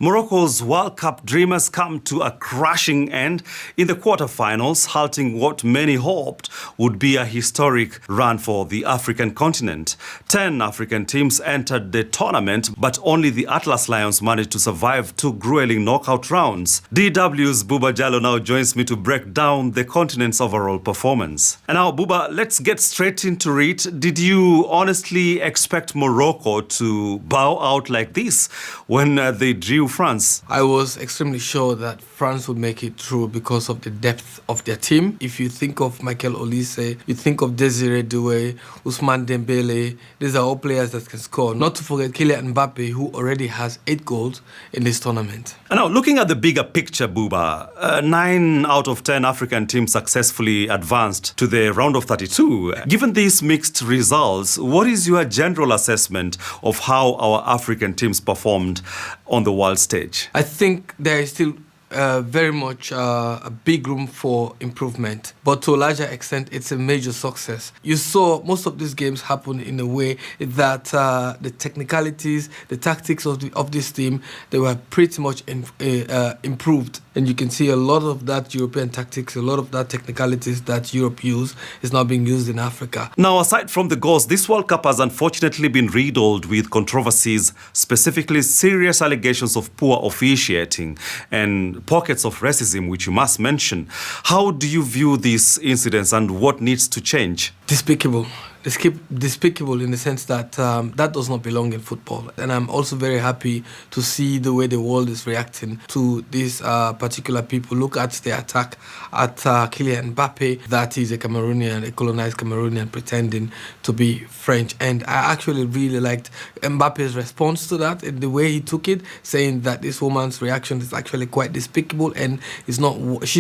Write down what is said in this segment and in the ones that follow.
Morocco's World Cup dreamers come to a crashing end in the quarterfinals, halting what many hoped would be a historic run for the African continent. 10 African teams entered the tournament, but only the Atlas Lions managed to survive 2 grueling knockout rounds. DW's Buba Jallo now joins me to break down the continent's overall performance. And now, Buba, let's get straight into it. Did you honestly expect Morocco to bow out like this when they drew France? I was extremely sure that France would make it through because of the depth of their team. If you think of Michael Olise, you think of Desiré Doué, Ousmane Dembele, these are all players that can score. Not to forget Kylian Mbappe, who already has 8 goals in this tournament. And now, looking at the bigger picture, Buba, 9 out of 10 African teams successfully advanced to the round of 32. Given these mixed results, what is your general assessment of how our African teams performed on the world stage? I think there is still very much a big room for improvement, but to a larger extent it's a major success. You saw most of these games happen in a way that the technicalities, the tactics of this team, they were pretty much improved, and you can see a lot of that European tactics, a lot of that technicalities that Europe use is now being used in Africa. Now, aside from the goals, this World Cup has unfortunately been riddled with controversies, specifically serious allegations of poor officiating and pockets of racism, which you must mention. How do you view these incidents and what needs to change? Despicable. Despicable in the sense that that does not belong in football. And I'm also very happy to see the way the world is reacting to these particular people. Look at the attack at Kylian Mbappe, that is a Cameroonian, a colonized Cameroonian pretending to be French. And I actually really liked Mbappe's response to that, and the way he took it, saying that this woman's reaction is actually quite despicable and she's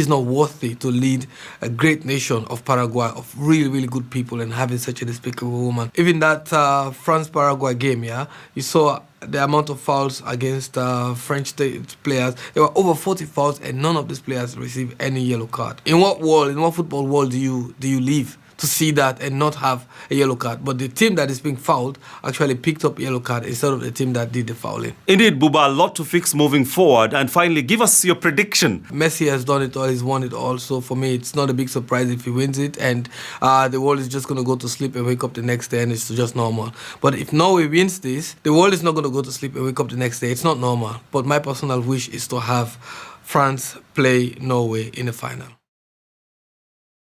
not worthy to lead a great nation of Paraguay, of really, really good people, and having such a despicable woman. Even that France-Paraguay game, you saw the amount of fouls against French state players. There were over 40 fouls, and none of these players received any yellow card. In what football world do you live to see that and not have a yellow card? But the team that is being fouled actually picked up a yellow card instead of the team that did the fouling. Indeed, Buba, a lot to fix moving forward. And finally, give us your prediction. Messi has done it all, he's won it all. So for me, it's not a big surprise if he wins it. And the world is just going to go to sleep and wake up the next day, and it's just normal. But if Norway wins this, the world is not going to go to sleep and wake up the next day. It's not normal. But my personal wish is to have France play Norway in the final.